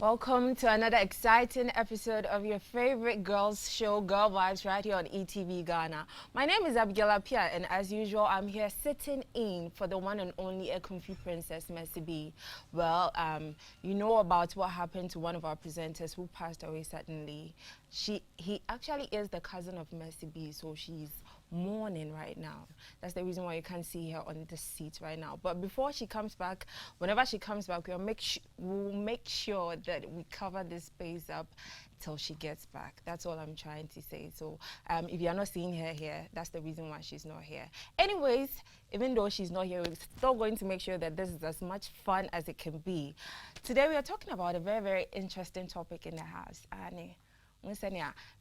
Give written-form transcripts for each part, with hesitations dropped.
Welcome to another exciting episode of your favorite girls show, Girl Vibes, right here on e.TVGhana. My name is Abigail Pia, and as usual, I'm here sitting in for the one and only a comfy princess, Mercy B. Well, you know about what happened to one of our presenters who passed away suddenly. He actually is the cousin of Mercy B, so she's mourning right now. That's the reason why you can't see her on the seat right now. But before she comes back, whenever she comes back, we'll make sure that we cover this space up till she gets back. That's all I'm trying to say. So if you're not seeing her here, that's the reason why she's not here. Anyways, even though she's not here, we're still going to make sure that this is as much fun as it can be. Today we are talking about a very, very interesting topic in the house. Annie.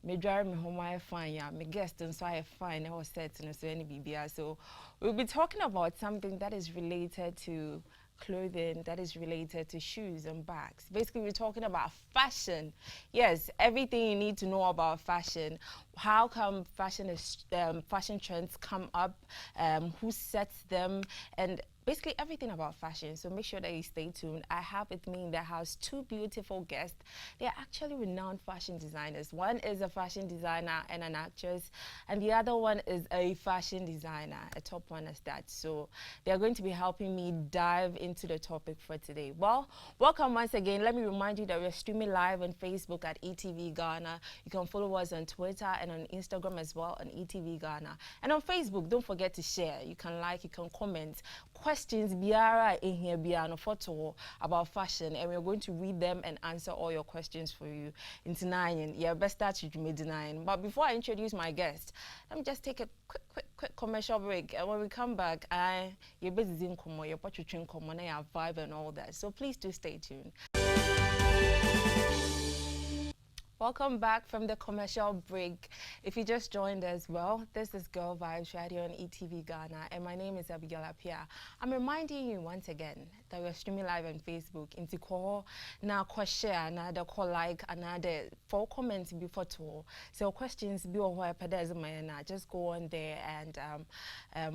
Me drive me home I fine, yeah, me guest and so I fine I was set so any BBR. So we'll be talking about something that is related to clothing, that is related to shoes and bags. Basically, we're talking about fashion. Yes, everything you need to know about fashion. How come fashion trends come up, who sets them, and basically everything about fashion. So make sure that you stay tuned. I have with me in the house two beautiful guests. They're actually renowned fashion designers. One is a fashion designer and an actress, and the other one is a fashion designer, a top one as that. So they're going to be helping me dive into the topic for today. Well, welcome once again. Let me remind you that we're streaming live on Facebook at e.TVGhana. You can follow us on Twitter and on Instagram as well on e.TVGhana. And on Facebook, don't forget to share. You can like, you can comment. Questions biara in here biara no photo about fashion, and we're going to read them and answer all your questions for you into 9. Yeah, best start with mid-9. But before I introduce my guest, let me just take a quick commercial break, and when we come back, you're busy in Komo, you're portraying Komo, and your vibe and all that. So please do stay tuned. Welcome back from the commercial break. If you just joined us, well, this is Girl Vibes right here on e.TVGhana, and my name is Abigail Pia. I'm reminding you once again that we're streaming live on Facebook. Into call now, share, another call like, another 4 comments before tour. So questions be on where just go on there and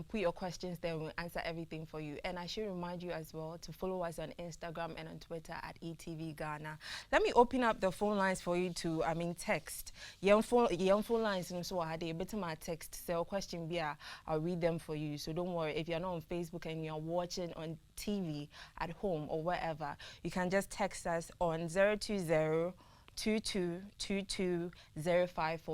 put your questions there. We'll answer everything for you. And I should remind you as well to follow us on Instagram and on Twitter at e.TVGhana. Let me open up the phone lines for you to text. Young phone lines, so I had a bit of my text. So question be I'll read them for you. So don't worry, if you're not on Facebook and you're watching on TV at home or wherever, you can just text us on 020 2222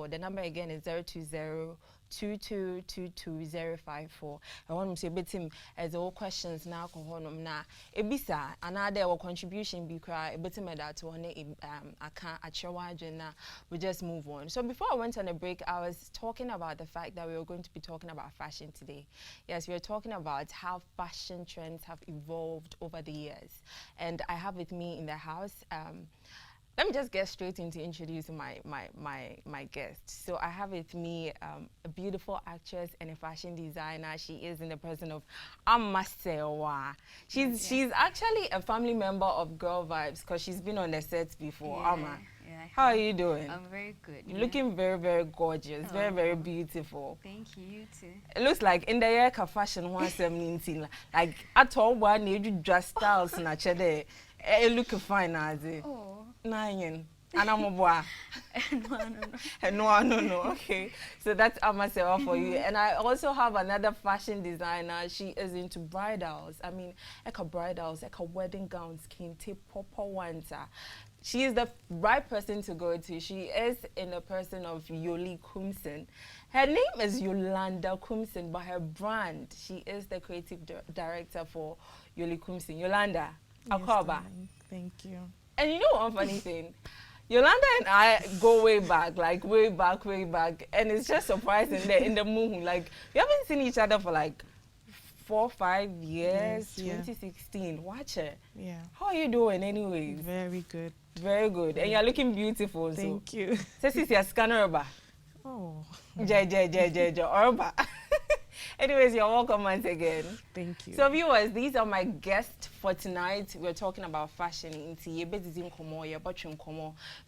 The number again is 020 2222054. I want to say betim as all questions now na ebisa another or contribution be cry betim that one account at na we just move on. So before I went on a break, I was talking about the fact that we were going to be talking about fashion today. Yes, we are talking about how fashion trends have evolved over the years, and I have with me in the house let me just get straight into introducing my guest. So I have with me a beautiful actress and a fashion designer. She is in the person of Amma Sewa. She's actually a family member of Girl Vibes because she's been on the sets before. Yeah, Amma, yeah, how are you doing? I'm very good. You're looking very, very gorgeous, very, very beautiful. Thank you, you too. It looks like in the year fashion like at all one you dress styles na chede. It look fine as it. Oh. 9. And I'm a boy. No. Okay. So that's Amasewa for you. And I also have another fashion designer. She is into bridals. I mean, bridals, wedding gowns, kente, proper ones. She is the right person to go to. She is in the person of Yoli Kumsen. Her name is Yolanda Kumsen, but her brand, she is the creative director for Yoli Kumsen. Yolanda, yes, thank you. And you know one funny thing? Yolanda and I go way back, like way back, and it's just surprising that in the moon, like we haven't seen each other for like 4 or 5 years. Yes, 2016. Watch it. Yeah. How are you doing, anyways? Very good. Very good, and you're looking beautiful. Thank you. This is your scanner, Oh. Orba. Anyways, you're welcome once again. Thank you. So viewers, these are my guests for tonight. We're talking about fashion.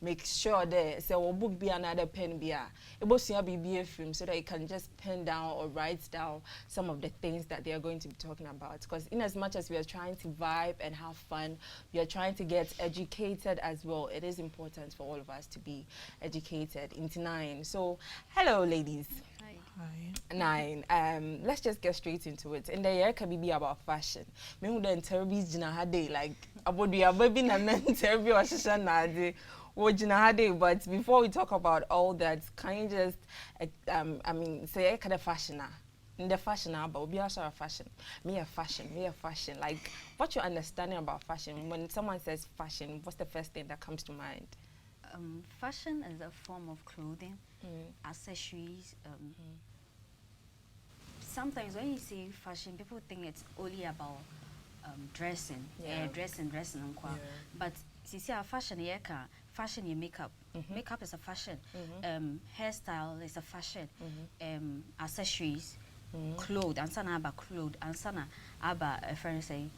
Make sure that so we'll book be another pen beer. It will be a film so that you can just pen down or write down some of the things that they are going to be talking about. Because in as much as we are trying to vibe and have fun, we are trying to get educated as well. It is important for all of us to be educated. Into 9. So hello ladies. Hi. 9. Let's just get straight into it. In the year can be about fashion. Me who then terribly jina day like about the baby na men terribly or shana but before we talk about all that, can you just I mean say kind of fashion in the fashion but we also fashion. Me a fashion. Like what's your understanding about fashion? When someone says fashion, what's the first thing that comes to mind? Fashion is a form of clothing, accessories. Sometimes when you say fashion, people think it's only about dressing, dressing. But you see, our fashion, fashion, your makeup. Makeup is a fashion. Hairstyle is a fashion. Accessories, clothes, and sana about clothes, and sana about a friend saying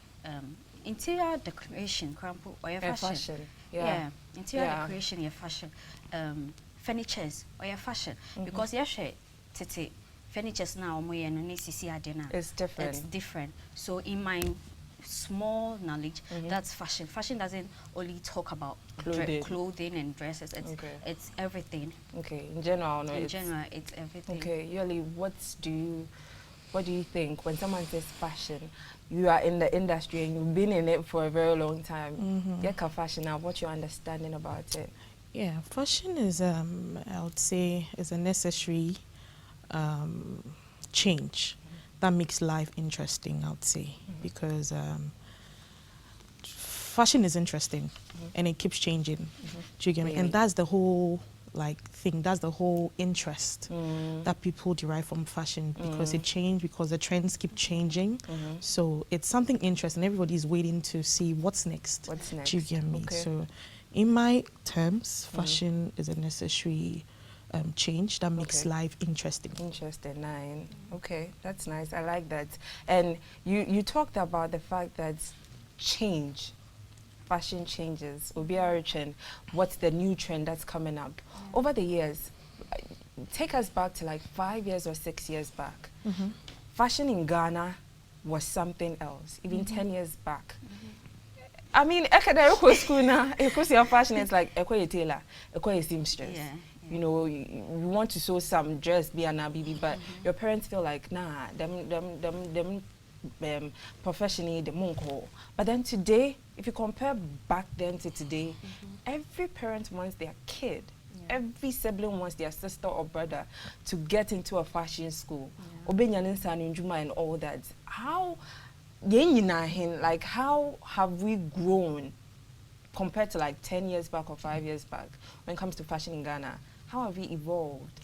interior decoration, or your fashion. Yeah. Interior decoration, your fashion. Furnitures or your fashion. Because tete furnitures now it's different. It's different. So in my small knowledge, that's fashion. Fashion doesn't only talk about clothing and dresses. It's everything. Okay. In general, no. In general, it's everything. Okay. Yoli, what do you think when someone says fashion? You are in the industry and you've been in it for a very long time. Fashion now, what's your understanding about it? Yeah, fashion is I would say is a necessary change that makes life interesting, I would say, because fashion is interesting and it keeps changing. Do you get me? And that's the whole thing, that's the whole interest that people derive from fashion, because it changed, because the trends keep changing. So it's something interesting. Everybody's waiting to see what's next. Do you get me? Okay. So in my terms, fashion is a necessary change that makes life interesting. Interesting. 9. Okay, that's nice. I like that. And you talked about the fact that fashion changes. What's the new trend that's coming up? Over the years, take us back to like 5 years or 6 years back. Fashion in Ghana was something else, even 10 years back. I mean, school now, your fashion is like tailor, seamstress. You know, you want to sew some dress, be an abibi, but your parents feel like, nah, them professionally, the monko. But then today, if you compare back then to today, every parent wants their kid, every sibling wants their sister or brother to get into a fashion school. And all that. How have we grown compared to like 10 years back or 5 years back when it comes to fashion in Ghana? How have we evolved?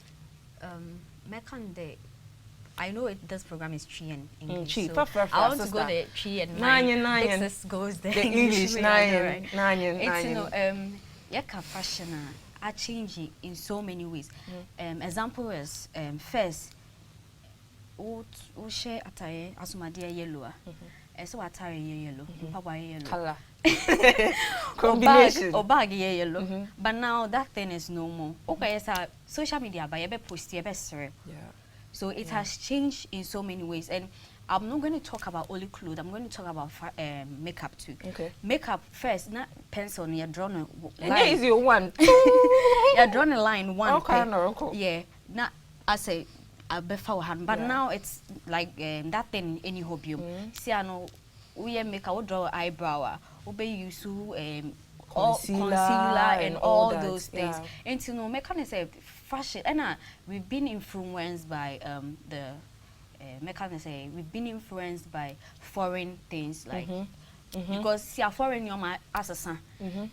I know this program is Tree and English. So I want to go to Tree and Nine. This goes the English Nine. Fashion are changing in so many ways. Example is first, share attire asumadi yellow. So attire yellow, yellow. Color. Combination. Or bag yellow. But now that thing is no more. Okay, so social media by post so it has changed in so many ways, and I'm not going to talk about only clothes. I'm going to talk about makeup too. Okay. Makeup first, not pencil. You're drawing a line. Is your one. You're drawing a line one. Okay. Yeah. Not I say beforehand, but now it's like that thing any hobby. See, I know we makeup. We draw eyebrow. We use concealer and all those things. And you know, mechanics say fashion, and we've been influenced by we've been influenced by foreign things like because see a foreign my assassin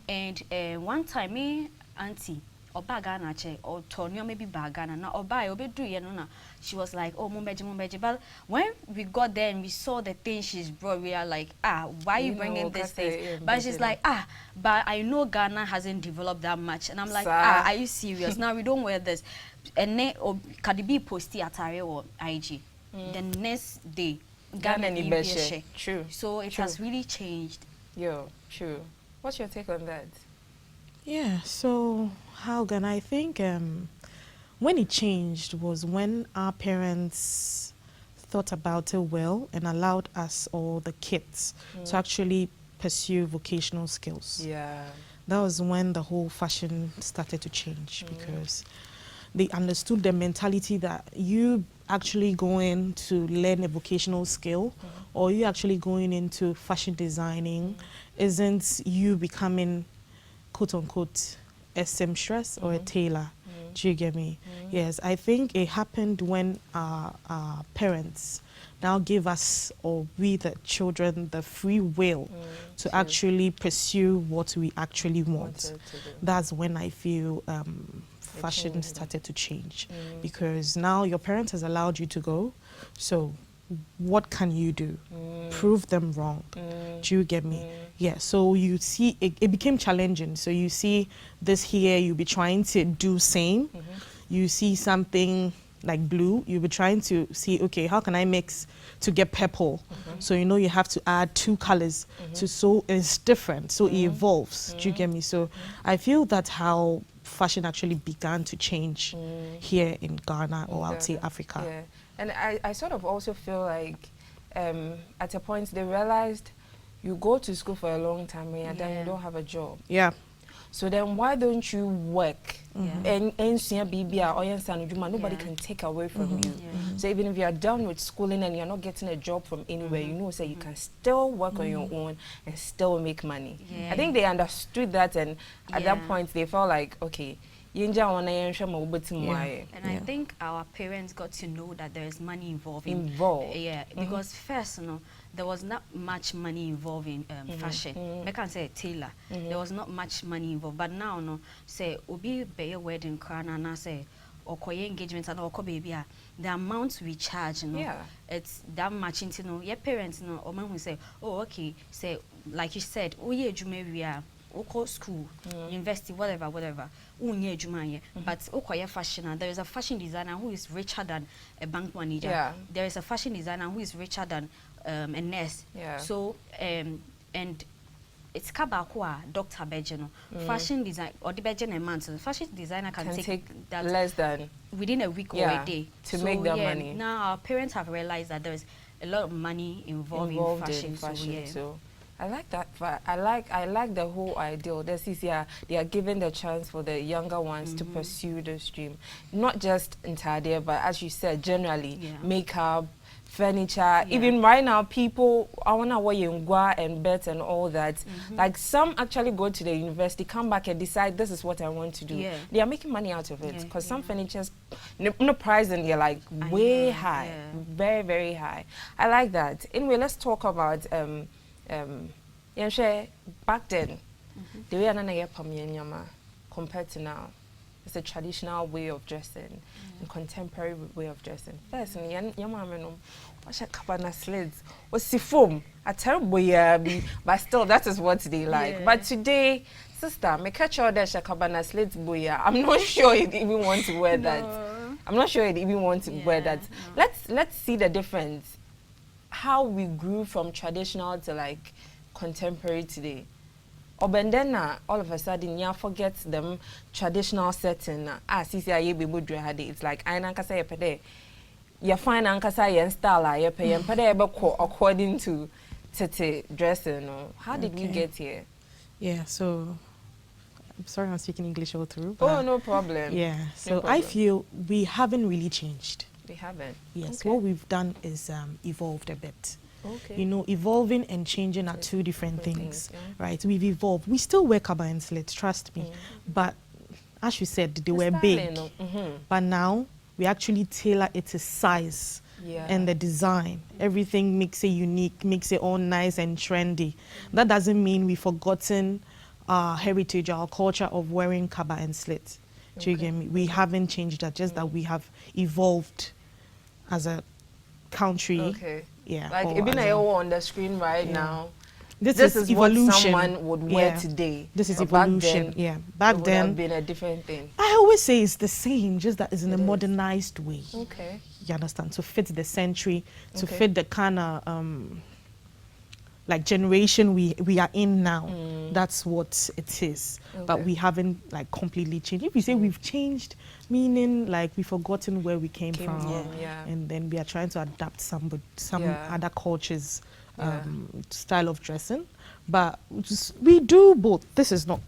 and one time me auntie or bagana che or Tonyo maybe bagana na or buy do you know she was like, oh mumbeji, but when we got there and we saw the things she's brought, we are like, why are you bringing this thing? But she's like, but I know Ghana hasn't developed that much, and I'm like, are you serious? Now we don't wear this, and then Kadibi posti atare or IG. the next day, Ghana Ghana ni true. So it has really changed. Yo, true. What's your take on that? Yeah, so how can I think when it changed was when our parents thought about it well and allowed us or the kids to actually pursue vocational skills. Yeah. That was when the whole fashion started to change because they understood the mentality that you actually going to learn a vocational skill or you actually going into fashion designing isn't you becoming quote unquote a seamstress or a tailor. Do you get me? Yes, I think it happened when our parents now give us or we the children the free will to actually pursue what we actually want. That's when I feel fashion started to change because now your parents has allowed you to go, so what can you do? Prove them wrong. Do you get me? Yeah, so you see it became challenging. So you see this here, you'll be trying to do same. You see something like blue, you'll be trying to see, okay, how can I mix to get purple? So you know you have to add 2 colors so it's different, so it evolves. Do you get me? So I feel that's how fashion actually began to change here in Ghana or I would say Africa. Yeah. And I sort of also feel like at a point they realized you go to school for a long time and then you don't have a job. Yeah. So then why don't you work? And nobody can take away from you. So even if you are done with schooling and you're not getting a job from anywhere, you know, so you can still work on your own and still make money. I think they understood that, and at that point they felt like, okay, and I think our parents got to know that there is money involved. Yeah, because first, you know, there was not much money involved in fashion. I can say tailor. There was not much money involved. But now, no, say obi be a wedding crown and I say or koye engagement and or baby, the amount we charge, you know, it's that much into no. Your parents, no, or mom will say, oh, okay, say like you said, oh yeah, we are. Oko school, university, whatever. But Okoye fashion, there is a fashion designer who is richer than a bank manager. There is a fashion designer who is richer than a nurse. So and it's Kabakwa, Dr. Bejeno. Fashion design or the Bejeno man, so the fashion designer can take that less than within a week or a day to make that money. Now our parents have realized that there is a lot of money involved in fashion. So I like that. I like the whole ideal. This is they are giving the chance for the younger ones to pursue this dream, not just entirely, but as you said, generally makeup, furniture. Even right now, people I wanna wear yungwa and bet and all that. Like some actually go to the university, come back and decide this is what I want to do. They are making money out of it because some furnitures, no price and they're like way high, very very high. I like that. Anyway, let's talk about back then, the way I compared to now, it's a traditional way of dressing and contemporary way of dressing. First, wash a cabana slits, or foam, a terrible but still that is what they like. But today, sister, me catch all that cabana slits boya. I'm not sure you even want to wear that. I'm not sure you even want to wear that. Let's see the difference. How we grew from traditional to like contemporary today. Obendena, all of a sudden, you forget them traditional setting. It's like I nankasa yepede. You find ankasa yen style yepe yempede according to tete dressing. How did we get here? Yeah, so I'm sorry I'm speaking English all through. Oh, no problem. Yeah, so no problem. I feel we haven't really changed. We haven't. Yes, what we've done is evolved a bit. Okay. You know, evolving and changing are two different things, right? We've evolved. We still wear kaba and slits, trust me. But as you said, they were big. But now we actually tailor it to size and the design. Everything makes it unique, makes it all nice and trendy. That doesn't mean we've forgotten our heritage, our culture of wearing kaba and slits. Do you get me? We haven't changed that, just that we have evolved as a country. Okay. Yeah. Like even on the screen right now. This is evolution. What evolution. someone would wear today. This is evolution. Back then, it would have been a different thing. I always say it's the same, just that it's in a modernized way. Okay. you understand, to fit the century, to fit the kind of like generation we are in now. That's what it is. But we haven't like completely changed. If we say we've changed, meaning like we've forgotten where we came from, and then we are trying to adapt some other cultures style of dressing. But we do both. This is not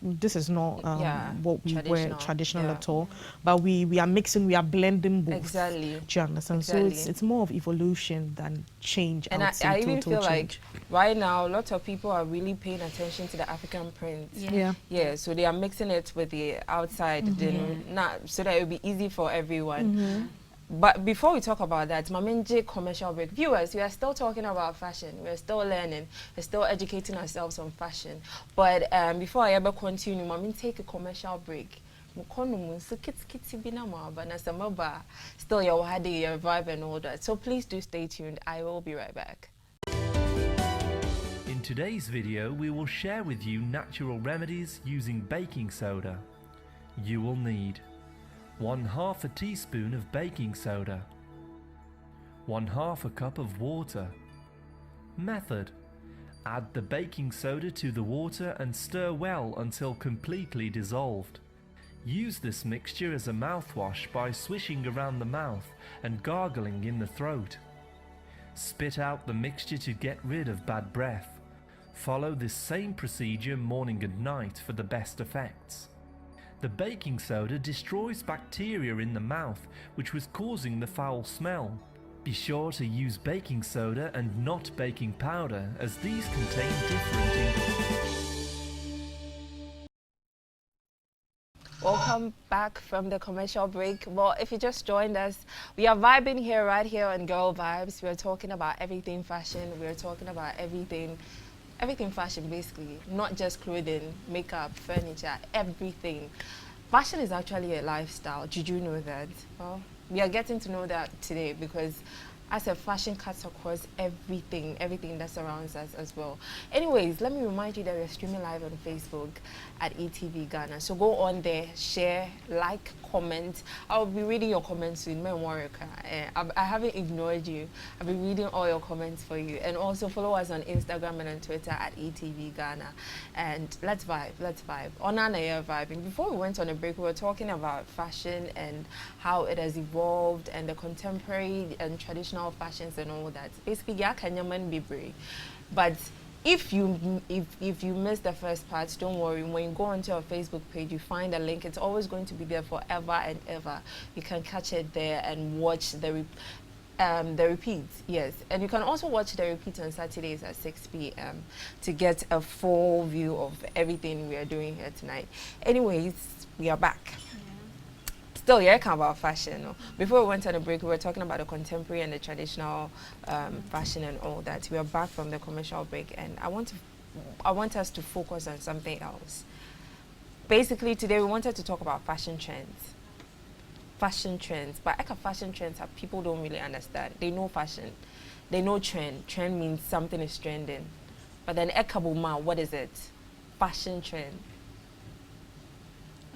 what we wear traditional at all. But we are mixing, we are blending both. Exactly. Do you understand? Exactly. So it's more of evolution than change. And I even feel like right now lots of people are really paying attention to the African print. Yeah. So they are mixing it with the outside, so that it will be easy for everyone. But before we talk about that, Mamenje commercial break. Viewers, we are still talking about fashion. We're still learning. We're still educating ourselves on fashion. But before I ever continue, Mamin, take a commercial break. Still your hadi, your vibe and all that. So please do stay tuned. I will be right back. In today's video, we will share with you natural remedies using baking soda. You will need 1/2 a teaspoon of baking soda, 1/2 a cup of water. Method: add the baking soda to the water and stir well until completely dissolved. Use this mixture as a mouthwash by swishing around the mouth and gargling in the throat. Spit out the mixture to get rid of bad breath. Follow this same procedure morning and night for the best effects. The baking soda destroys bacteria in the mouth, which was causing the foul smell. Be sure to use baking soda and not baking powder, as these contain different ingredients. Welcome back from the commercial break. Well, if you just joined us, we are vibing here, right here on Girl Vibes. We're talking about everything fashion. We're talking about everything fashion, basically, not just clothing, makeup, furniture, everything. Fashion is actually a lifestyle. Did you know that? Well, we are getting to know that today because as a fashion cuts across everything that surrounds us as well. Anyways, let me remind you that we're streaming live on Facebook at e.TVGhana. So go on there, share, like, comment. I'll be reading your comments soon. I haven't ignored you. I've been reading all your comments for you. And also follow us on Instagram and on Twitter at e.TVGhana. And let's vibe. On an air vibing. Before we went on a break, we were talking about fashion and how it has evolved and the contemporary and traditional fashions and all that. Basically, yeah, Kenyaman be brave. But if you missed the first part, don't worry. When you go onto our Facebook page, you find a link. It's always going to be there forever and ever. You can catch it there and watch the repeats. Yes, and you can also watch the repeats on Saturdays at 6 p.m. to get a full view of everything we are doing here tonight. Anyways, we are back. Still, yeah, about fashion. No? Before we went on a break, we were talking about the contemporary and the traditional fashion and all that. We are back from the commercial break, and I want us to focus on something else. Basically, today we wanted to talk about fashion trends. But fashion trends are people don't really understand. They know fashion, they know trend. Trend means something is trending, but then ekabuma, what is it? Fashion trend.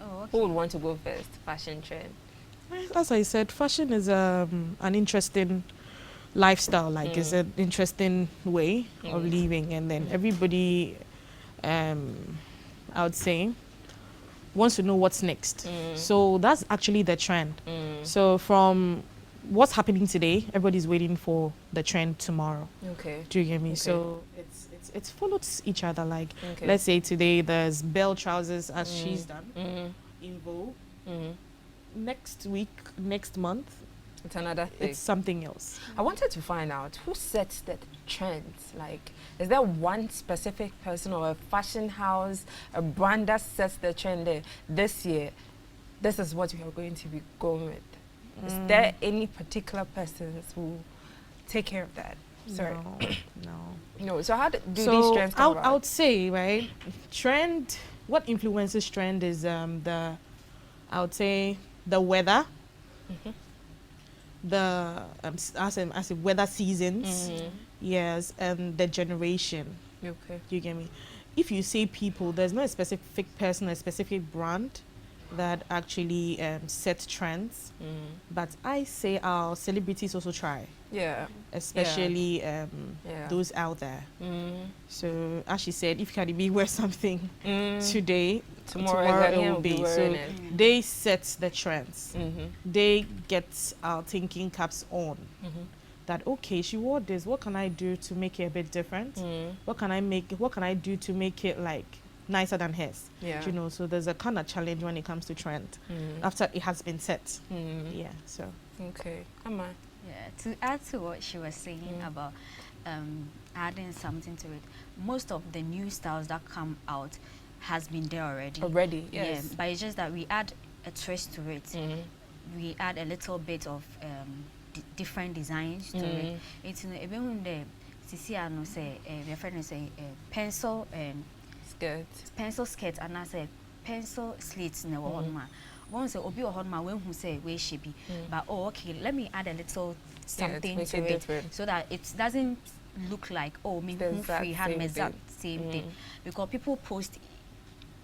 Oh, okay. Who would want to go first? Fashion trend. As I said, fashion is an interesting lifestyle. Like it's an interesting way of living, and then everybody, I would say, wants to know what's next. So that's actually the trend. So from what's happening today, everybody's waiting for the trend tomorrow. Okay. Do you get me? Okay. So it's followed each other. Like let's say today there's bell trousers as she's done in vogue. Next week, next month, it's another thing. It's something else. I wanted to find out who sets the trends. Like, is there one specific person or a fashion house, a brand that sets the trend there? This year, this is what we are going to be going with. Is there any particular persons who take care of that? Sorry. No. So how do these trends come about? I would say, right, trend, what influences trend is I would say the weather, the as in weather seasons, yes, and the generation. Okay. You get me? If you say people, there's not a specific person, a specific brand that actually set trends. But I say our celebrities also try. Yeah. Especially those out there. So as she said, if Cardi B wears something today, tomorrow it will be. So they set the trends. They get our thinking caps on. That okay, she wore this. What can I do to make it a bit different? What can I do to make it like nicer than hers? Yeah. You know, so there's a kind of challenge when it comes to trend after it has been set. Yeah. So okay, Amma. Yeah, to add to what she was saying about adding something to it, most of the new styles that come out has been there already. Already, yes. Yeah, but it's just that we add a twist to it. We add a little bit of different designs to it. It's even the Sisia say my friend say pencil skirt and I say pencil slits no one ma. One say obi or ma when who say where she be. But oh okay, let me add a little something to it so that it doesn't look like oh me who free hand me that same thing. Because people post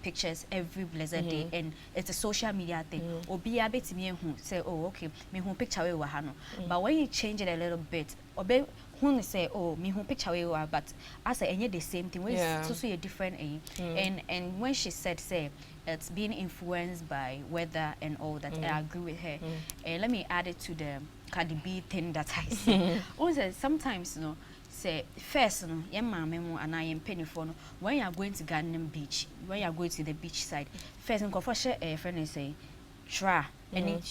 pictures every blessed day and it's a social media thing. Obi a bit me who say oh okay me who picture we wahano. But when you change it a little bit, obi who say oh me who picture we were, but I say any the same thing. When it's so a different and when she said say it's being influenced by weather and all that, I agree with her. And let me add it to the Cardi B thing that I see. Also sometimes you know say first no your mama and I am penny for no when you are going to Garden Beach, when you are going to the beach side, first and for share a friend say try any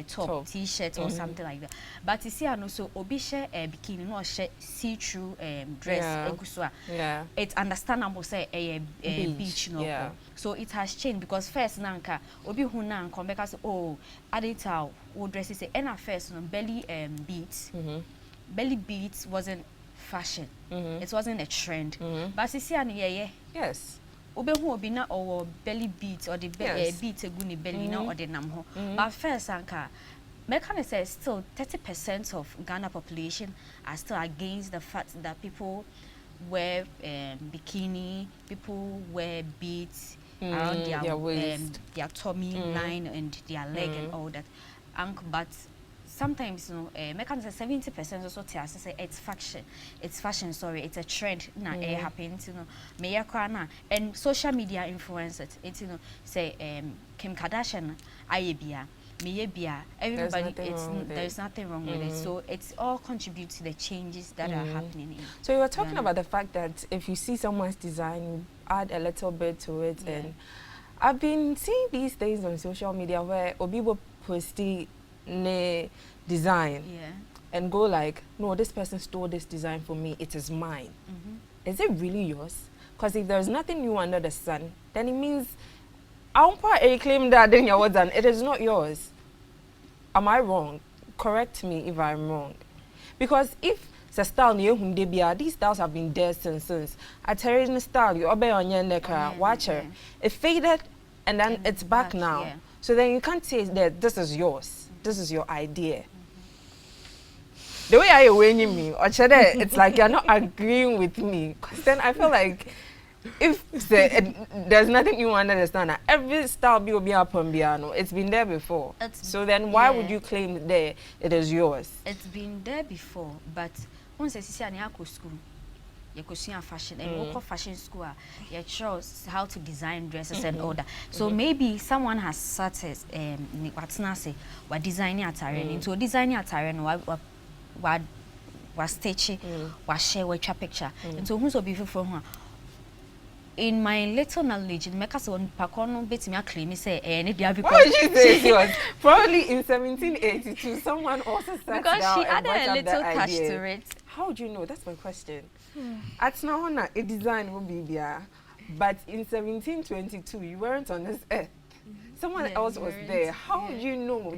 top t-shirt or something like that. But you see I so obi share a bikini no share see-through dress it's understandable say a beach no. So it has changed because first nanka obi hu nan come back say oh adita wo dress say and at first no belly beats belly beats wasn't fashion. It wasn't a trend. But you see yes. Obe hu obi na or belly beat or the beat eguni belly na or the nam ho. But first anka me can say still 30% of Ghana population are still against the fact that people wear bikini, people wear beads around their waist, their tummy line and their leg and all that. But sometimes you know me can say 70% also tell say it's fashion, sorry, it's a trend na happens you know me yakwana and social media influence it. It's you know say Kim Kardashian ayebia me yebia everybody there's nothing wrong with it. So it's all contribute to the changes that are happening in so you were talking about the fact that if you see someone's design add a little bit to it and I've been seeing these things on social media where obibo posting ne design and go like no this person stole this design for me, it is mine. Is it really yours? Because if there's nothing new under the sun then it means I won't put a claim that then you're done. It is not yours. Am I wrong? Correct me if I'm wrong. Because if the style these styles have been there since a terrorism style you obey on your watch her it faded and then it's back now. So then you can't say that this is yours. This is your idea. The way I winning me, or it's like you're not agreeing with me. Because then I feel like if there's nothing you understand, every style will be up on piano. It's been there before. So then why would you claim that it is yours? It's been there before, but once I see an school, you could see a fashion and local fashion school, you chose how to design dresses and all that. So maybe someone has started what's not say what designing attire into designing attire and what stitching, what share what picture. And so who's so beautiful from her. In my little knowledge, in Mecca, so Pacono bit me a claim, say, and it because why did you say she was probably in 1782. Someone also sat because down she added a little touch to it. How do you know? That's my question. At now, a design will be there, but in 1722, you weren't on this earth. Someone else was there. How do you know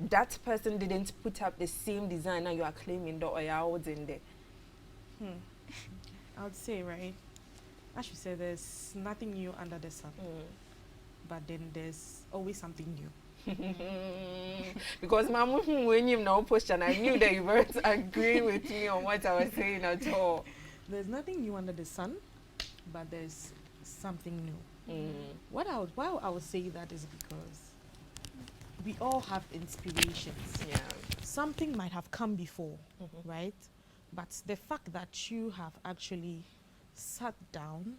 that person didn't put up the same design that you are claiming that I was in there? I would say, right? As you said, there's nothing new under the sun. But then there's always something new. Because Mama, when you now pushed and I knew that you weren't agreeing with me on what I was saying at all. There's nothing new under the sun, but there's something new. Why I would say that is because we all have inspirations. Yeah. Something might have come before, right? But the fact that you have actually sat down,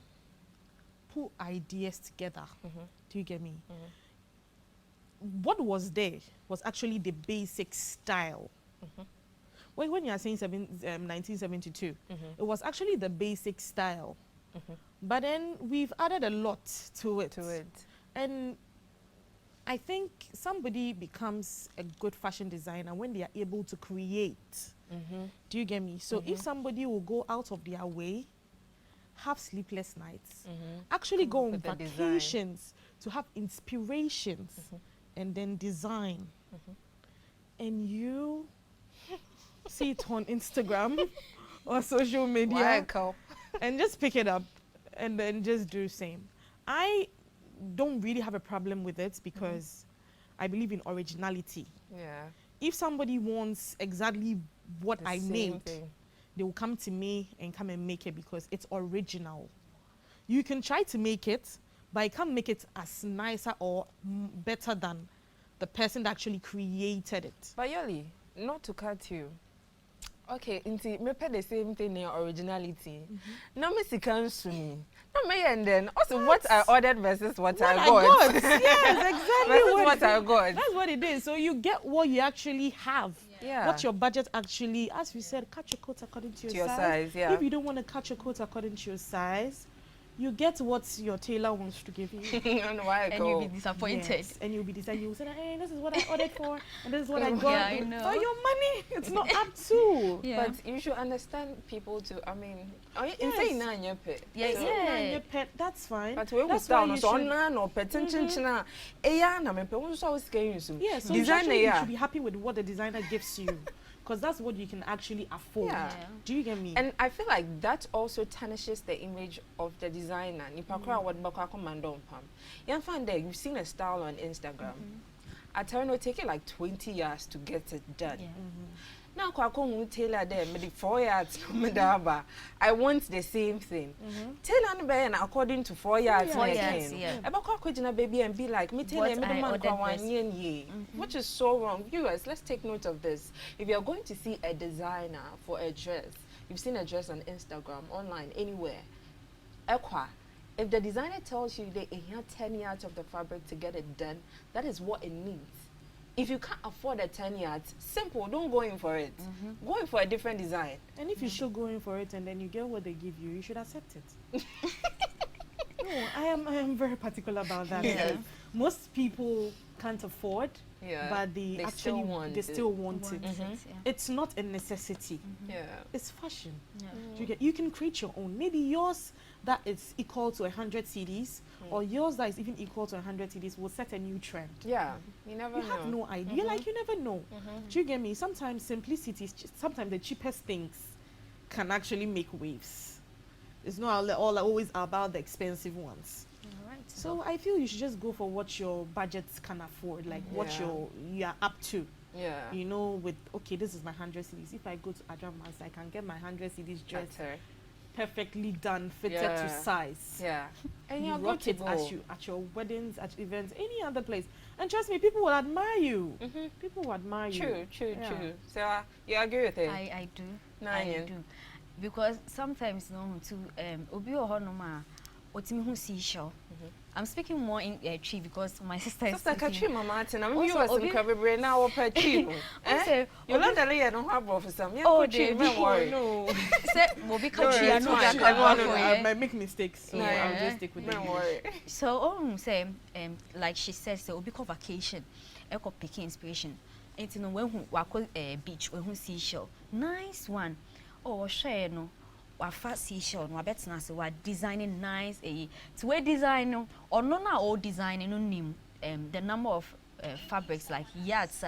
put ideas together, do you get me? What was there was actually the basic style. When you are saying 1972, it was actually the basic style. But then we've added a lot to it. And I think somebody becomes a good fashion designer when they are able to create. Do you get me? So if somebody will go out of their way, have sleepless nights, actually go on vacations to have inspirations, and then design, and you see it on Instagram or social media, and just pick it up and then just do the same. I don't really have a problem with it because I believe in originality. Yeah. If somebody wants exactly what I made, thing. they will come to me and come and make it because it's original. You can try to make it, but I can't make it as nicer or better than the person that actually created it. But Yoli, not to cut you. Okay, me pay the same thing in originality. No me comes to me. No me and then also what I ordered versus what I got. Yes, exactly. Versus what I got. That's what it is. So you get what you actually have. Yeah. What your budget actually, as we said, cut your coat according to your size. Yeah. If you don't want to cut your coat according to your size, you get what your tailor wants to give you. And you'll be disappointed. Yes, and you'll be disappointed. You'll say, hey, this is what I ordered for, and this is what I got. Yeah, I know. For your money, it's not up to. Yeah. But you should understand people too. I mean, Yes. say na your pet. Your pet, that's fine. But we will down so on no pet chinchina. Na me pe won so scan you so. Yeah, so you should be happy with what the designer gives you. Because that's what you can actually afford. Yeah. Do you get me? And I feel like that also tarnishes the image of the designer. Nipakura what baka commando pam. You find that you've seen a style on Instagram. I tell you, take it like 20 years to get it done. Yeah. Now, Kwako tailor there, maybe 4 years. I want the same thing. Tailor and according to 4 years. 4 years, yeah. About Kwako baby and be like, me tailor which is so wrong. Viewers, let's take note of this. If you're going to see a designer for a dress, you've seen a dress on Instagram, online, anywhere, if the designer tells you they have 10 yards of the fabric to get it done, that is what it needs. If you can't afford a 10 yards, simple, don't go in for it. Go in for a different design. And if you should go in for it and then you get what they give you, you should accept it. No, I am very particular about that. Yes. Most people can't afford, but they still want it. It's not a necessity. It's fashion. You can create your own. Maybe yours that is equal to 100 CDs, or yours that is even equal to 100 CDs will set a new trend. Yeah, you never know. You have no idea. Like, you never know. Do you get me? Sometimes simplicity, sometimes the cheapest things can actually make waves. It's not all always about the expensive ones. So I feel you should just go for what your budgets can afford, like what you're up to. Yeah. You know, with, okay, this is my 100 CDs. If I go to Adramas, I can get my 100 CDs dressed perfectly done, fitted to size. Yeah. And you you're rock good it to at your weddings, at events, any other place. And trust me, people will admire you. People will admire you. True. So you agree with it? I do. I do. Because sometimes obi ohonoma otimi hu seashell. I'm speaking more in tree because my sister is Sister Mama Tina, you was in Cabaret now per tree. You learned a little and harbor for some. Oh, don't worry. No. Say Mobi country I know I might make mistakes, so I'll just stick with don't worry. So say like she says, so obi ko vacation, eko picking inspiration. It's no when wako beach when hu seashell. Nice one. Oh, share no. Wafa seashell no abetena se wa designing nice to we design or no na all designing no nim the number of fabrics like yards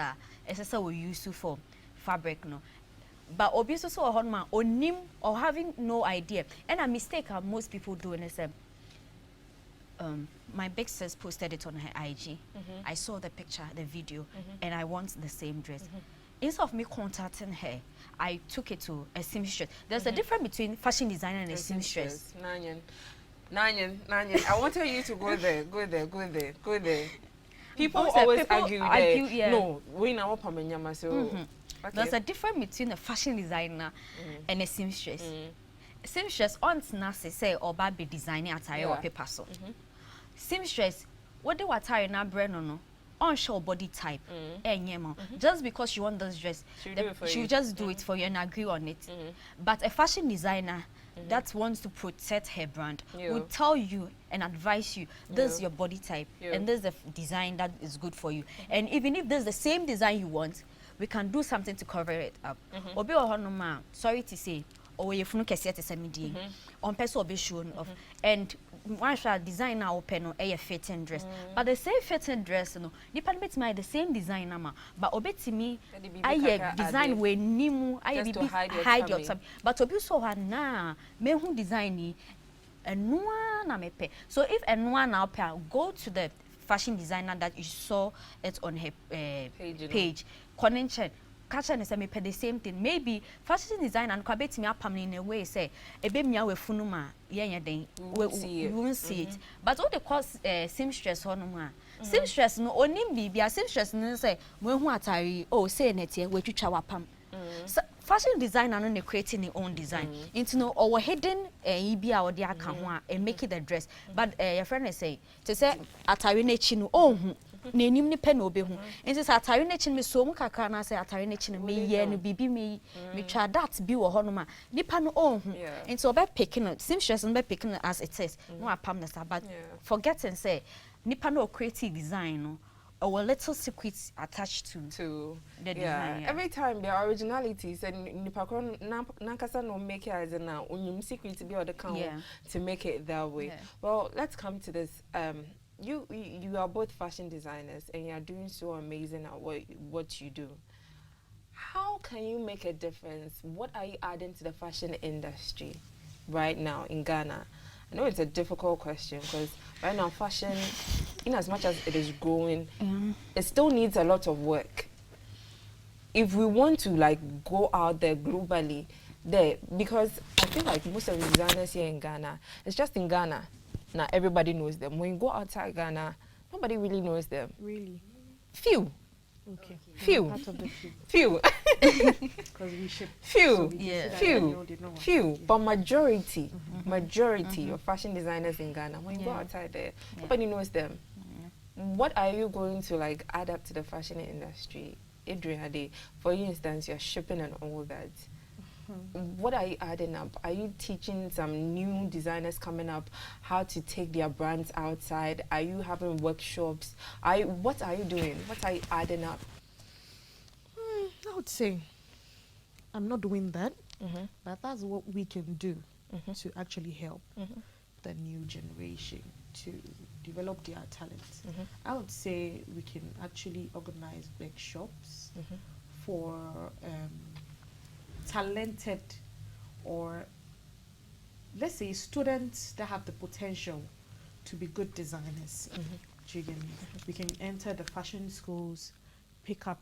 essentially we use for fabric no, but obviously so on ma onim or having no idea. And a mistake most people do is my big sis posted it on her IG. I saw the picture, the video, and I want the same dress. Instead of me contacting her, I took it to a seamstress. There's a difference between fashion designer and a seamstress. Nanyan, I wanted you to go there. People Also, always people argue argue, there. yeah. No, we now pamenyama so. Okay. There's a difference between a fashion designer and a seamstress. Seamstress on nase say or be designing attire or paper so. Seamstress, what do attire na brand no? On show body type, just because she want this dress, she'll just do it for you and agree on it. But a fashion designer that wants to protect her brand will tell you and advise you, this is your body type and this is the design that is good for you. And even if there's the same design you want, we can do something to cover it up. Obi ohonoma, sorry to say, or you funu kesi ate samidi on person obi shown of and one shall design now open a fitting dress, but the same fitting dress no depend my the same designer ma but obetimi I design we nimu I be hide your time but obi so na me hu design ni enua na mepe. So if enua na open go to the fashion designer that you saw it on her page connection catch and say me pay the same thing. Maybe fashion design and kwabeti me apam in a way say ebe me we funuma ye den we won't see it. But all the cause seamstress honuma seamstress no onim bibia seamstress no say we hu atari oh say netie we twitwa wapam. So fashion designer no creating their own design into no or hidden ibi a odi aka ho and make it a dress. But your friend is say to say atari na chi no oh na enim ni pe na obe hu nti sa atare na chi me so mu kakra na say atare na chi no me ye no bibi me twa that bi wo hono ma nipa no oh hu nti obe picking it seamstress no be picking it as it is no apam na sa but forgetting say nipa no creative design no or little secrets attached to the design. Every time there are originalities and nipakon nankasa no make it as an unyum secret to be or the count to make it that way. Well, let's come to this. You are both fashion designers and you are doing so amazing at what you do. How can you make a difference? What are you adding to the fashion industry right now in Ghana? I know it's a difficult question because right now fashion, in as much as it is growing, it still needs a lot of work. If we want to like go out there globally, because I feel like most of the designers here in Ghana, it's just in Ghana. Now everybody knows them. When you go outside Ghana, nobody really knows them. Really? Few. Okay. Few. Part of the few. Few. Because we ship. Few. So Few. But majority of fashion designers in Ghana, when you go outside there, nobody knows them. What are you going to like add up to the fashion industry? Adrian, for instance, you're shipping and all that. What are you adding up? Are you teaching some new designers coming up how to take their brands outside? Are you having workshops? What are you doing? What are you adding up? I would say I'm not doing that, but that's what we can do to actually help the new generation to develop their talents. I would say we can actually organize workshops for talented or let's say students that have the potential to be good designers. We can enter the fashion schools, pick up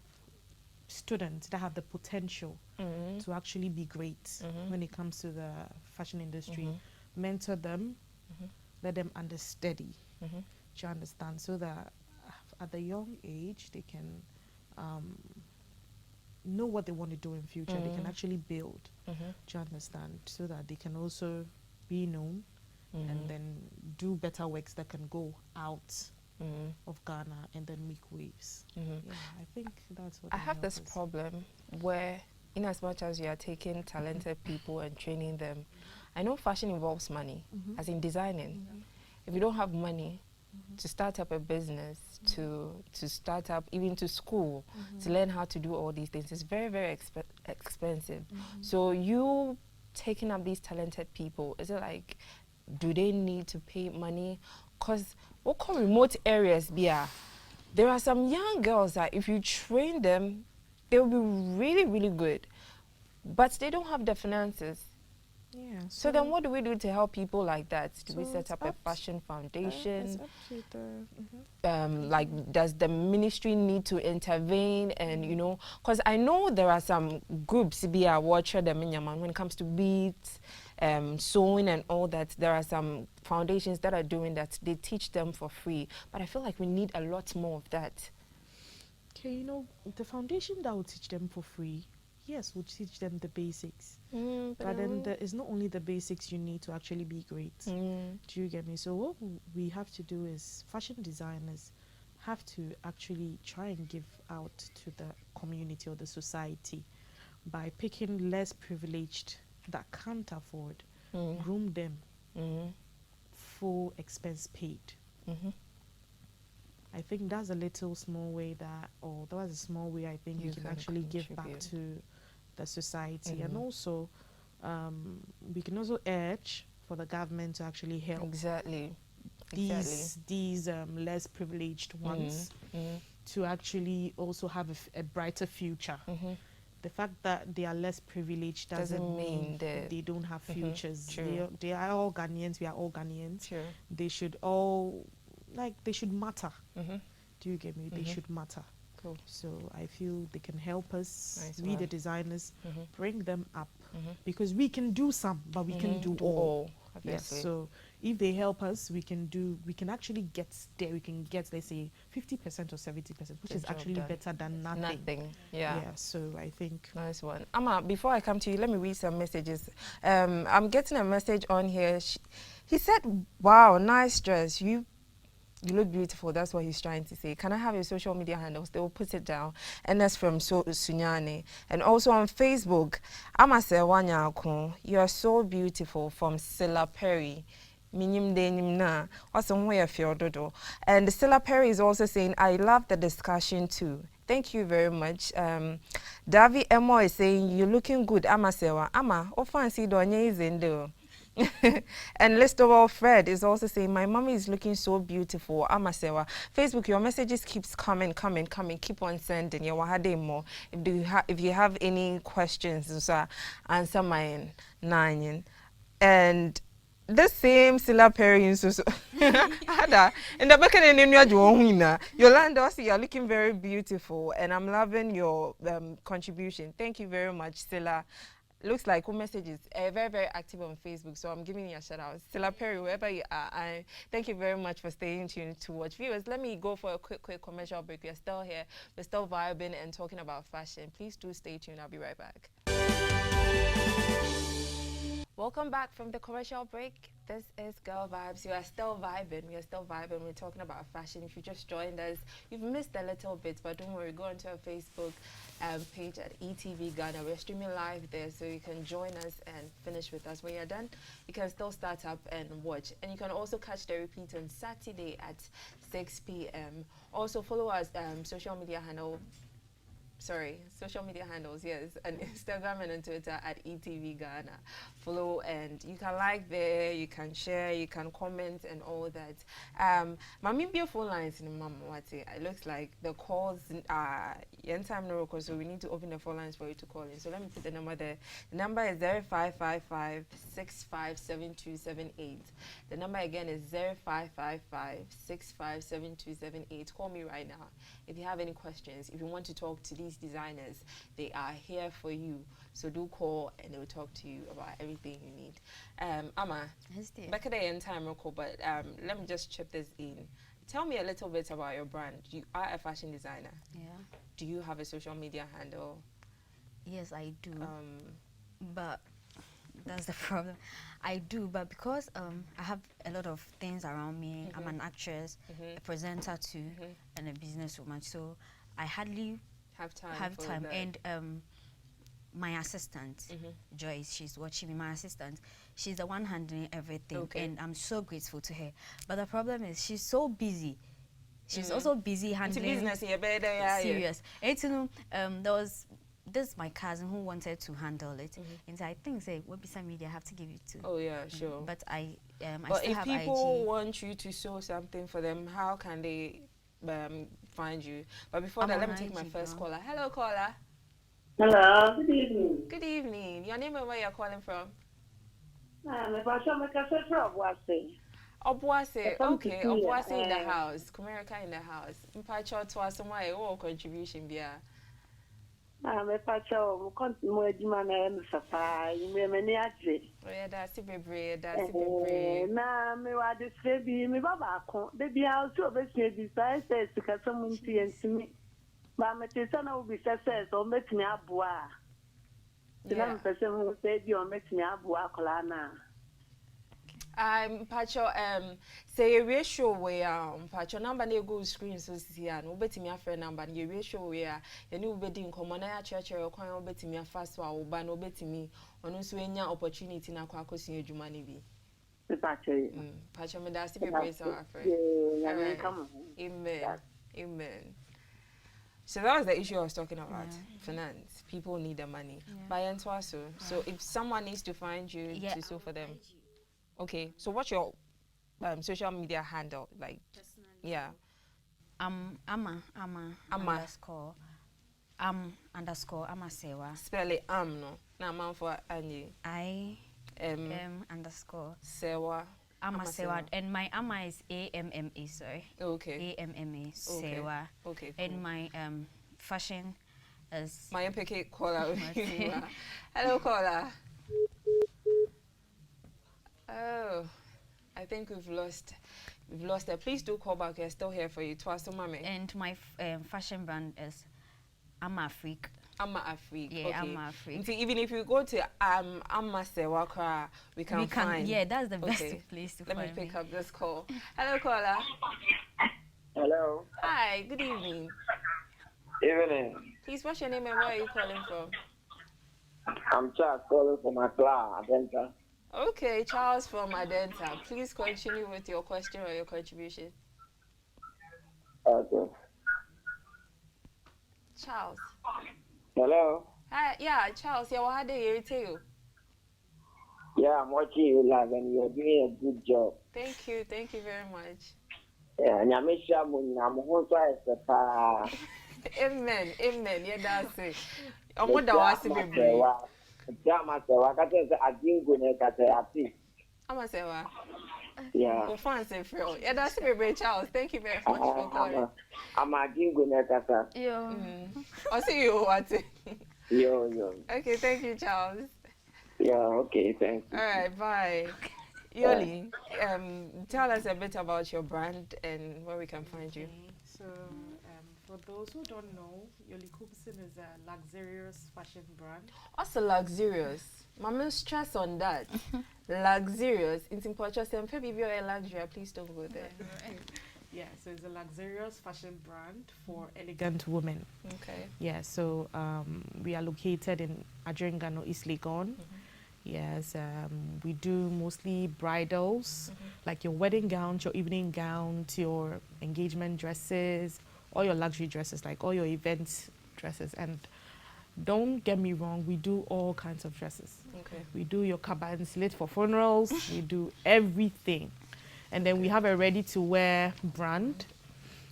students that have the potential to actually be great when it comes to the fashion industry, mentor them, let them understudy, do you understand, so that at the young age they can know what they want to do in future. They can actually build, do you understand, so that they can also be known and then do better works that can go out of Ghana and then make waves. Yeah, I think that's what I have this problem where in as much as you are taking talented people and training them, I know fashion involves money, as in designing. If you don't have money to start up a business, to start up even to school, to learn how to do all these things, it's very, very expensive. So you taking up these talented people, is it like, do they need to pay money? Because what call remote areas there are some young girls that if you train them, they'll be really, really good, but they don't have the finances. Yeah. So then what do we do to help people like that? Do we set up a fashion foundation? It's up to the, like, does the ministry need to intervene? And, you know, because I know there are some groups, watcher them when it comes to beats sewing and all that. There are some foundations that are doing that. They teach them for free. But I feel like we need a lot more of that. Okay, you know, the foundation that will teach them for free, yes, will teach them the basics. But then there is not only the basics you need to actually be great. Do you get me? So what we have to do is fashion designers have to actually try and give out to the community or the society by picking less privileged that can't afford, groom them, full expense paid. I think that's a little small way that was a small way I think we can actually give back to the society. And also, we can also urge for the government to actually help these less privileged ones to actually also have a brighter future. The fact that they are less privileged doesn't mean they don't have futures. They are all Ghanaians. We are all Ghanaians. They should all, they should matter. Do you get me? They should matter. Cool. So I feel they can help us, we the designers, bring them up. Because we can do some, but we can do all. Yes, so if they help us, we can actually get there. We can get, let's say, 50% or 70%, which is actually better than nothing. Yeah. So I think. Nice one. Amma, before I come to you, let me read some messages. I'm getting a message on here. He said, wow, nice dress. You look beautiful. That's what he's trying to say. Can I have your social media handles? They will put it down. And that's from Sunyane. And also on Facebook, Amase Wanyako, you are so beautiful, from Silla Perry. Minim de nimna. And Silla Perry is also saying, I love the discussion too. Thank you very much. Davi Emo is saying, you're looking good. Amasewa. Ama, fancy donye is in there. And Listoval Fred is also saying, my mommy is looking so beautiful. Amasewa. Facebook, your messages keeps coming. Keep on sending. More. If you have any questions, answer mine. And the same Silla Perry in Ada in the back end in your Yolanda, you're looking very beautiful, and I'm loving your contribution. Thank you very much, Silla. Looks like your message is very, very active on Facebook, so I'm giving you a shout out. Silla Perry, wherever you are, I thank you very much for staying tuned to watch. Viewers, let me go for a quick commercial break. We're still here, we're still vibing and talking about fashion. Please do stay tuned. I'll be right back. Welcome back from the commercial break. This is Girl Vibes. You are still vibing. We are still vibing. We're talking about fashion. If you just joined us, you've missed a little bit, but don't worry. Go onto our Facebook page at e.TVGhana. We're streaming live there, so you can join us and finish with us. When you're done, you can still start up and watch. And you can also catch the repeat on Saturday at 6 p.m. Also, follow us social media handles, yes, on Instagram and on Twitter at e.TVGhana. Follow, and you can like there, you can share, you can comment and all that. Mami phone lines in Mama Wati. It looks like the calls are time no record, so we need to open the phone lines for you to call in. So let me put the number there. The number is 0555 657278. The number again is 0555 657278. Call me right now if you have any questions. If you want to talk to these designers, they are here for you. So do call and they will talk to you about everything you need. Amma, back at the end time record, but let me just chip this in. Tell me a little bit about your brand. You are a fashion designer. Yeah. Do you have a social media handle? Yes, I do. But that's the problem. I do, but because I have a lot of things around me. I'm an actress, a presenter too, and a businesswoman. So I hardly have time. And my assistant, Joyce, she's watching me. My assistant, she's the one handling everything, and I'm so grateful to her. But the problem is she's so busy. She's also busy handling business. Serious. And you know, there was this my cousin who wanted to handle it, and so I think say website media I have to give it to. Oh yeah, sure. But I but still if have people IG. want you to sew something for them, how can they find you? But before that, let me take my first caller. Hello, caller. Hello, good evening. Good evening. Your name and where you're calling from? I'm Obuase. Obuase. Okay, Obuase in the house. Kumerica in the house. Mpacho to us some contribution, yeah. Me pacho mo continue edwuma na em sapa me mani agye. Yeah, that's it, baby. That's it, baby. Na me wa de sebi me baba ko de bia so obesi bi sai sai sika so munti entimi. Ba me te sana obi sese so metimi aboa. Tina me pese mo se bi o metimi aboa kola na. Pacho, say a ratio where Pacho number they go screen so see and obeti me a friend number ye ratio where you new bedding common na church or coin obeti me a fast or ban obeti me on so enya opportunity na kwa kosi edwuma ni bi. Pacho me that's the praise our friend. Amen. Amen. So that was the issue I was talking about. Finance. People need the money. Buy and so if someone needs to find you to sue for them. Okay, so what's your social media handle like? Yeah. Ama underscore Amasewa. Spell it no. Na man for Annie. Underscore Sewa. Amasewa. And my Ama is AMMA, sorry. Okay. AMMA Sewa. Okay. Cool. And my fashion is my MPK caller. Hello caller. Oh, I think we've lost her. Please do call back. We're still here for you. Twice, mommy. And my fashion brand is Ama Afrique. Ama Afrique. Yeah, okay. Ama Afrique. Even if you go to Ama Sewakra, we can find. Yeah, that's the best place to find. Let me pick up this call. Hello, caller. Hello. Hi. Good evening. Evening. Please, what's your name and where are you calling from? I'm Charles calling from Accra, Adenta. Okay, Charles from Adenta. Please continue with your question or your contribution. Okay. Charles. Hello. Hi, yeah, Charles. Yeah, what do you tell? Yeah, I'm watching you live and you're doing a good job. Thank you very much. Yeah, Nyamisha Amen. Yeah, that's it. I'm what I was saying. Amasewa. Yeah. For fun, say Phil. Yeah, that's it, Charles. Thank you very much for calling. I'm a jingle nekata. Yo. I'll see you what. Yo. Okay, thank you, Charles. Yeah, okay, thanks. All right, bye. Yoli, tell us a bit about your brand and where we can find you. So, for those who don't know, Yoli Kumsin is a luxurious fashion brand. Also luxurious. Mama stress on that. Luxurious. It's important. If you are a luxury, please don't go there. Yeah, so it's a luxurious fashion brand for elegant women. Okay. Yeah, so we are located in Adjringano, East Legon. Yes, we do mostly bridals, like your wedding gowns, your evening gowns, your engagement dresses, all your luxury dresses, like all your event dresses. And don't get me wrong, we do all kinds of dresses. Okay. We do your cabin slit for funerals, we do everything. And then we have a ready-to-wear brand,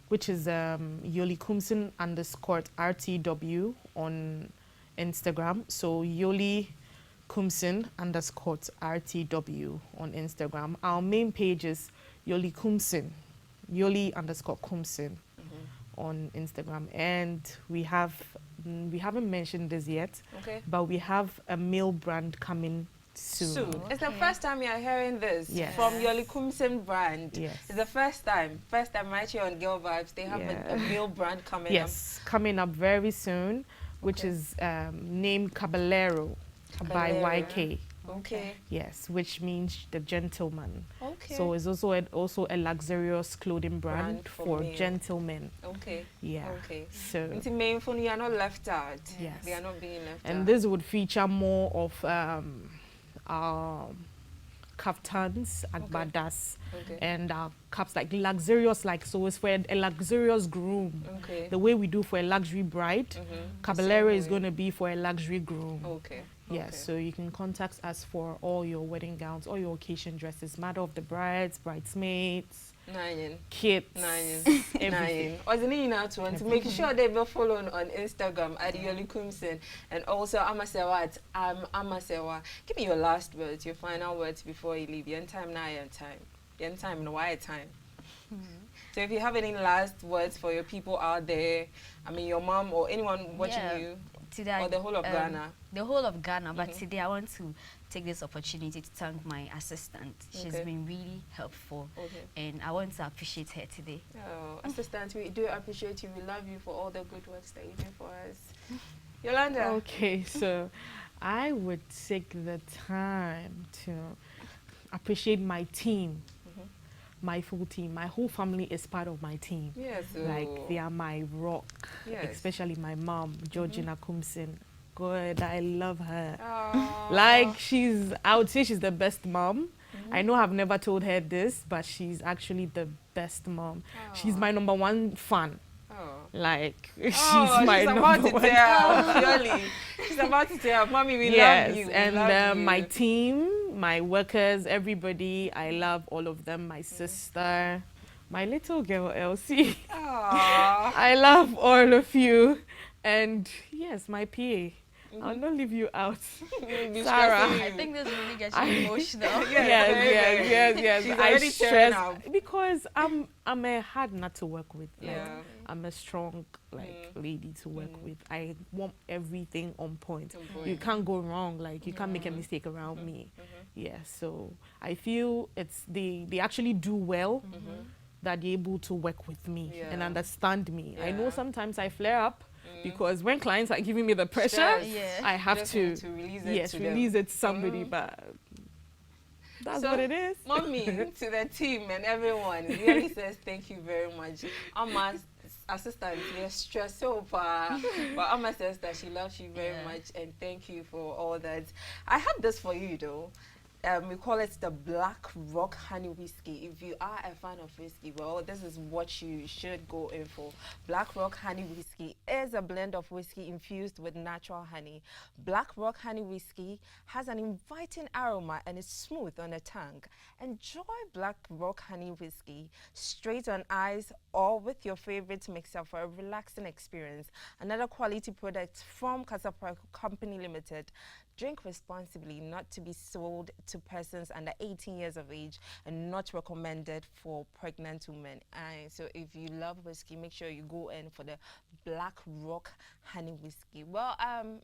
which is Yoli Kumsin _RTW on Instagram. So Yoli Kumsin _RTW on Instagram. Our main page is Yoli Kumsin, Yoli _Kumsin on Instagram. And we haven't mentioned this yet, but we have a male brand coming soon. It's the first time you're hearing this from Yoli Kumsin brand. Yes. It's the first time right here on Girl Vibes. They have a male brand coming up. Yes, coming up very soon, which is named Caballero by YK. Okay. Yes, which means the gentleman. Okay. So it's also a luxurious clothing brand for gentlemen. Okay. Yeah. Okay. So it's main for you are not left out. Yes. They are not being left out. And this would feature more of kaftans, agbadas, and caps, like luxurious, like, so it's for a luxurious groom. Okay. The way we do for a luxury bride, Caballero is going to be for a luxury groom. Okay. Yes, so you can contact us for all your wedding gowns, all your occasion dresses, matter of the brides, bridesmaids, kids, everything. To make sure they will follow on Instagram at Yoli Kumsin, and also Amasewa at Amasewa. Give me your last words, your final words before you leave. Yen time now, yen time, and why time. So if you have any last words for your people out there, I mean your mom or anyone watching you, today, or the whole of Ghana? The whole of Ghana, but today I want to take this opportunity to thank my assistant. She's been really helpful, and I want to appreciate her today. Oh, assistant, we do appreciate you. We love you for all the good works that you do for us. Yolanda. Okay, so I would take the time to appreciate my team. My full team, my whole family is part of my team. Yes, like they are my rock. Yes. Especially my mom, Georgina Kumsin. God, I love her. Aww. Like I would say she's the best mom. I know I've never told her this, but she's actually the best mom. She's my #1 fan. Like she's my number one. Surely. She's about to tell, Mommy, we love you. And my team, my workers, everybody, I love all of them. My sister, my little girl Elsie. I love all of you. And yes, my PA. I'll not leave you out. Sarah. I think this really gets you emotional. Yes. She's I already stress because I'm a hard nut to work with. Like, I'm a strong lady to work with. I want everything on point. You can't go wrong. Like you can't make a mistake around me. Yeah. So I feel they actually do well. That they're able to work with me and understand me. I know sometimes I flare up. Because when clients are giving me the pressure, I have to release it to somebody, but that's what it is. Mommy, to the team and everyone, really says thank you very much. Amma assistant, you're stressed so far, but Amma says that she loves you very much and thank you for all that. I have this for you though. We call it the Black Rock Honey Whiskey. If you are a fan of whiskey, well, this is what you should go in for. Black Rock Honey Whiskey is a blend of whiskey infused with natural honey. Black Rock Honey Whiskey has an inviting aroma and is smooth on the tongue. Enjoy Black Rock Honey Whiskey straight on ice or with your favorite mixer for a relaxing experience. Another quality product from Casapra Company Limited. Drink responsibly, not to be sold to persons under 18 years of age and not recommended for pregnant women. So if you love whiskey, make sure you go in for the Black Rock Honey Whiskey. Well, and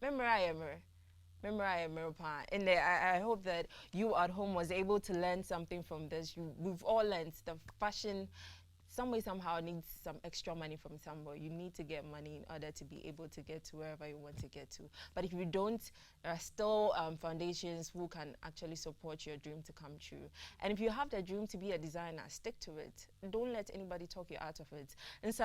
I hope that you at home was able to learn something from this. We've all learned the fashion some way somehow needs some extra money from somewhere. You need to get money in order to be able to get to wherever you want to get to. But if you don't, there are still foundations who can actually support your dream to come true. And if you have the dream to be a designer, stick to it. Don't let anybody talk you out of it. And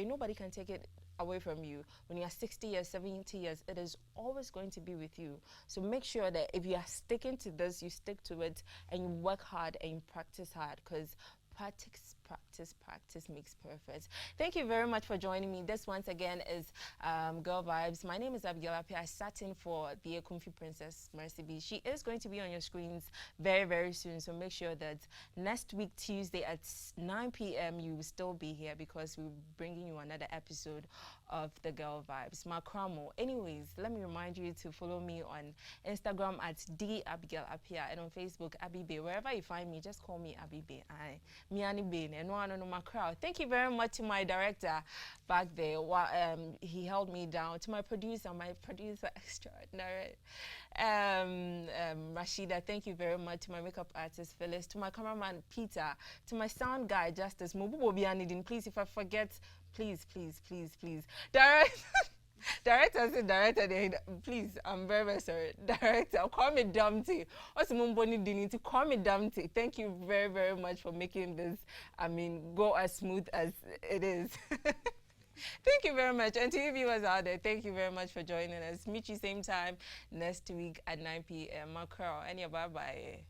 nobody can take it away from you. When you're 60 years, 70 years, it is always going to be with you. So make sure that if you are sticking to this, you stick to it and you work hard and you practice hard, because practice makes perfect. Thank you very much for joining me. This once again is Girl Vibes. My name is Abigail Appiah. I sat in for the Ekumfi Princess Mercy B. She is going to be on your screens very, very soon. So make sure that next week, Tuesday at 9 p.m. you will still be here, because we're bringing you another episode of the Girl Vibes. Makramo. Anyways, let me remind you to follow me on Instagram at @DAbigailAppiah and on Facebook, Abibe. Wherever you find me, just call me Abibe. Thank you very much to my director back there. He held me down. To my producer extraordinary, Rashida, thank you very much. To my makeup artist Phyllis, to my cameraman Peter, to my sound guy Justice Mububo Bianidin. Please, if I forget, please. Director said, director, please, I'm very, very sorry. Director, call me Dumpty. Also, Mumboni Dinity, call me Dumpty. Thank you very, very much for making this, go as smooth as it is. Thank you very much. And to you viewers out there, thank you very much for joining us. Meet you same time next week at 9 p.m. Macron. And bye-bye.